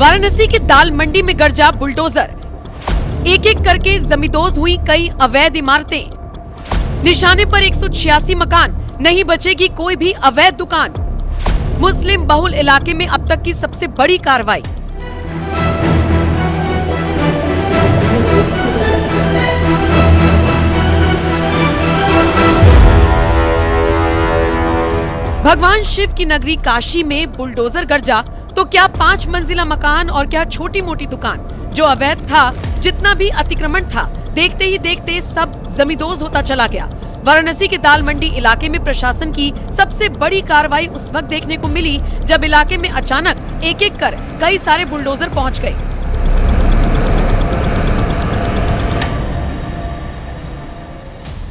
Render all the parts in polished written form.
वाराणसी की दाल मंडी में गरजा बुलडोजर, एक एक करके जमींदोज हुई कई अवैध इमारतें, निशाने पर 186 मकान, नहीं बचेगी कोई भी अवैध दुकान। मुस्लिम बहुल इलाके में अब तक की सबसे बड़ी कार्रवाई। भगवान शिव की नगरी काशी में बुलडोजर गरजा तो क्या 5 मंजिला मकान और क्या छोटी मोटी दुकान, जो अवैध था, जितना भी अतिक्रमण था, देखते ही देखते सब जमींदोज होता चला गया। वाराणसी के दाल मंडी इलाके में प्रशासन की सबसे बड़ी कार्रवाई उस वक्त देखने को मिली जब इलाके में अचानक एक एक कर कई सारे बुलडोजर पहुंच गए।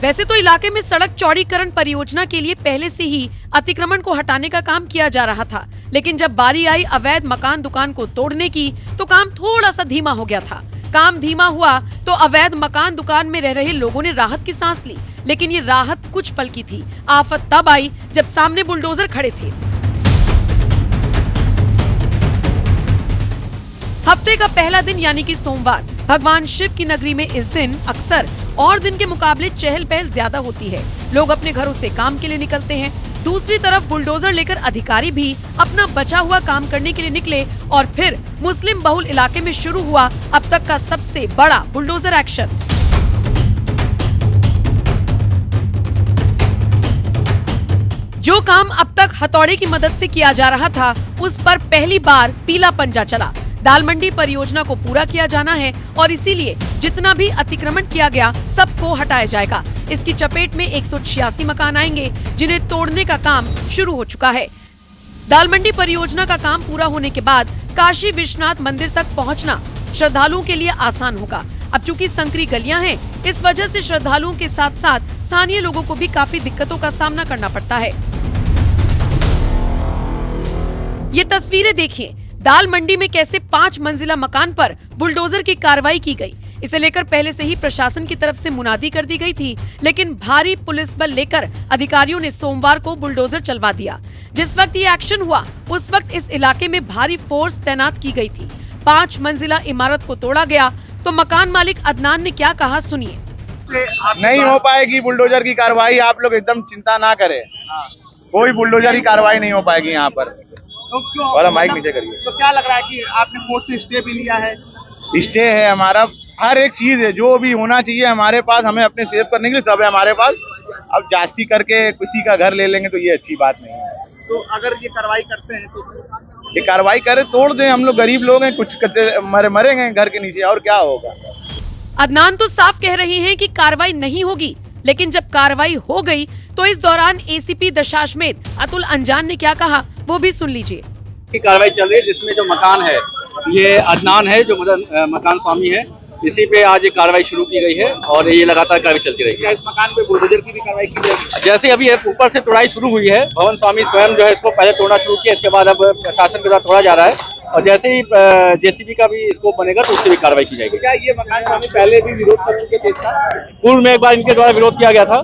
वैसे तो इलाके में सड़क चौड़ीकरण परियोजना के लिए पहले से ही अतिक्रमण को हटाने का काम किया जा रहा था, लेकिन जब बारी आई अवैध मकान दुकान को तोड़ने की तो काम थोड़ा सा धीमा हो गया था। काम धीमा हुआ तो अवैध मकान दुकान में रह रहे लोगों ने राहत की सांस ली, लेकिन ये राहत कुछ पल की थी। आफत तब आई जब सामने बुलडोजर खड़े थे। हफ्ते का पहला दिन यानी कि सोमवार, भगवान शिव की नगरी में इस दिन अक्सर और दिन के मुकाबले चहल पहल ज्यादा होती है। लोग अपने घरों से काम के लिए निकलते हैं। दूसरी तरफ बुलडोजर लेकर अधिकारी भी अपना बचा हुआ काम करने के लिए निकले और फिर मुस्लिम बहुल इलाके में शुरू हुआ अब तक का सबसे बड़ा बुलडोजर एक्शन। जो काम अब तक हथौड़े की मदद से किया जा रहा था, उस पर पहली बार पीला पंजा चला। दाल मंडी परियोजना को पूरा किया जाना है और इसीलिए जितना भी अतिक्रमण किया गया सबको हटाया जाएगा। इसकी चपेट में 186 मकान आएंगे, जिन्हें तोड़ने का काम शुरू हो चुका है। दाल मंडी परियोजना का काम पूरा होने के बाद काशी विश्वनाथ मंदिर तक पहुंचना श्रद्धालुओं के लिए आसान होगा। अब चूंकि संकरी गलियां हैं, इस वजह से श्रद्धालुओं के साथ साथ स्थानीय लोगों को भी काफी दिक्कतों का सामना करना पड़ता है। ये तस्वीरें देखिए, दाल मंडी में कैसे 5 मंजिला मकान पर बुलडोजर की कार्रवाई की गई। इसे लेकर पहले से ही प्रशासन की तरफ से मुनादी कर दी गई थी, लेकिन भारी पुलिस बल लेकर अधिकारियों ने सोमवार को बुलडोजर चलवा दिया। जिस वक्त ये एक्शन हुआ, उस वक्त इस इलाके में भारी फोर्स तैनात की गई थी। 5 मंजिला इमारत को तोड़ा गया तो मकान मालिक अदनान ने क्या कहा, सुनिए। नहीं हो पाएगी बुलडोजर की कार्रवाई, आप लोग एकदम चिंता ना करें। कोई बुलडोजर की कार्रवाई नहीं हो पाएगी यहाँ पर। तो क्यों वाला माइक नीचे करिए। तो क्या लग रहा है कि आपने कोर्ट से स्टे भी लिया है? स्टे है हमारा, हर एक चीज है जो भी होना चाहिए हमारे पास, हमें अपने सेव करने के लिए सब है हमारे पास। अब जास्ती करके किसी का घर ले लेंगे तो ये अच्छी बात नहीं है। तो अगर ये कार्रवाई करते हैं तो ये कार्रवाई करें, तोड़ दें। हम लोग गरीब लोग हैं, कुछ मरेंगे घर के नीचे, और क्या होगा। अदनान तो साफ कह रहे हैं कि कार्रवाई नहीं होगी, लेकिन जब कार्रवाई हो गई तो इस दौरान एसीपी दशाश्वमेध अतुल अंजान ने क्या कहा, वो भी सुन लीजिए। कार्रवाई चल रही है, जिसमें जो मकान है, ये अदनान है जो मकान स्वामी है, इसी पे आज एक कार्रवाई शुरू की गई है और ये लगातार कार्रवाई चलती रहेगी। क्या इस मकान पे बुलडोजर की भी कार्रवाई की जाएगी? जैसे अभी ऊपर से तोड़ाई शुरू हुई है, भवन स्वामी स्वयं जो है इसको पहले तोड़ना शुरू किया, इसके बाद अब प्रशासन के द्वारा तोड़ा जा रहा है और जैसे ही जेसीबी का भी स्कोप बनेगा तो उससे भी कार्रवाई की जाएगी। क्या ये मकान स्वामी पहले भी विरोध कर चुके थे इसका? पूर्व में एक बार इनके द्वारा विरोध किया गया था,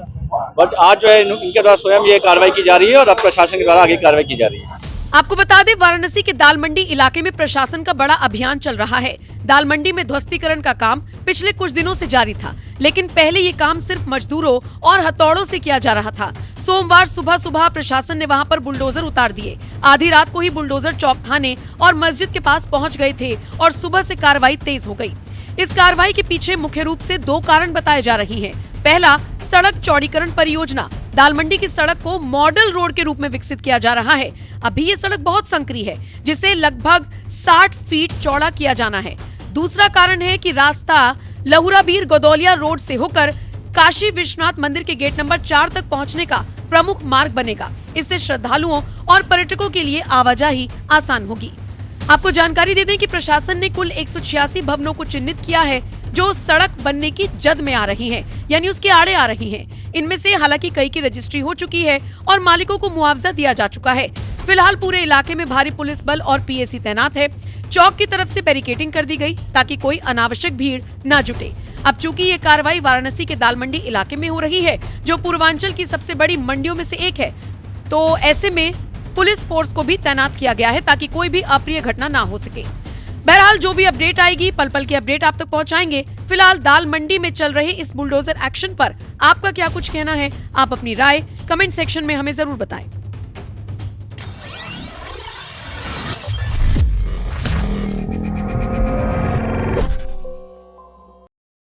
बट आज जो है इनके द्वारा स्वयं ये कार्रवाई की जा रही है और अब प्रशासन के द्वारा आगे कार्रवाई की जा रही है। आपको बता दें, वाराणसी के दाल मंडी इलाके में प्रशासन का बड़ा अभियान चल रहा है। दाल मंडी में ध्वस्तीकरण का काम पिछले कुछ दिनों से जारी था, लेकिन पहले ये काम सिर्फ मजदूरों और हथौड़ों से किया जा रहा था। सोमवार सुबह सुबह प्रशासन ने वहां पर बुलडोजर उतार दिए। आधी रात को ही बुलडोजर चौक थाने और मस्जिद के पास पहुंच गए थे और सुबह से कार्रवाई तेज हो गई। इस कार्रवाई के पीछे मुख्य रूप से 2 कारण बताए जा रहे हैं। पहला, सड़क चौड़ीकरण परियोजना। दाल मंडी की सड़क को मॉडल रोड के रूप में विकसित किया जा रहा है। अभी ये सड़क बहुत संकरी है, जिसे लगभग 60 फीट चौड़ा किया जाना है। दूसरा कारण है कि रास्ता लहुराबीर गोदौलिया रोड से होकर काशी विश्वनाथ मंदिर के गेट नंबर 4 तक पहुंचने का प्रमुख मार्ग बनेगा। इससे श्रद्धालुओं और पर्यटकों के लिए आवाजाही आसान होगी। आपको जानकारी दे दें कि प्रशासन ने कुल 186 भवनों को चिन्हित किया है जो सड़क बनने की जद में आ रही हैं, यानी उसके आड़े आ रही हैं। इनमें से हालांकि कई की रजिस्ट्री हो चुकी है और मालिकों को मुआवजा दिया जा चुका है। फिलहाल पूरे इलाके में भारी पुलिस बल और पीएसी तैनात है। चौक की तरफ से बैरिकेडिंग कर दी गई ताकि कोई अनावश्यक भीड़ न जुटे। अब चूंकि ये कार्रवाई वाराणसी के दाल मंडी इलाके में हो रही है, जो पूर्वांचल की सबसे बड़ी मंडियों में से एक है, तो ऐसे में पुलिस फोर्स को भी तैनात किया गया है ताकि कोई भी अप्रिय घटना ना हो सके। बहरहाल जो भी अपडेट आएगी पल पल की अपडेट आप तक पहुंचाएंगे। फिलहाल दाल मंडी में चल रहे इस बुलडोजर एक्शन पर आपका क्या कुछ कहना है? आप अपनी राय कमेंट सेक्शन में हमें जरूर बताएं।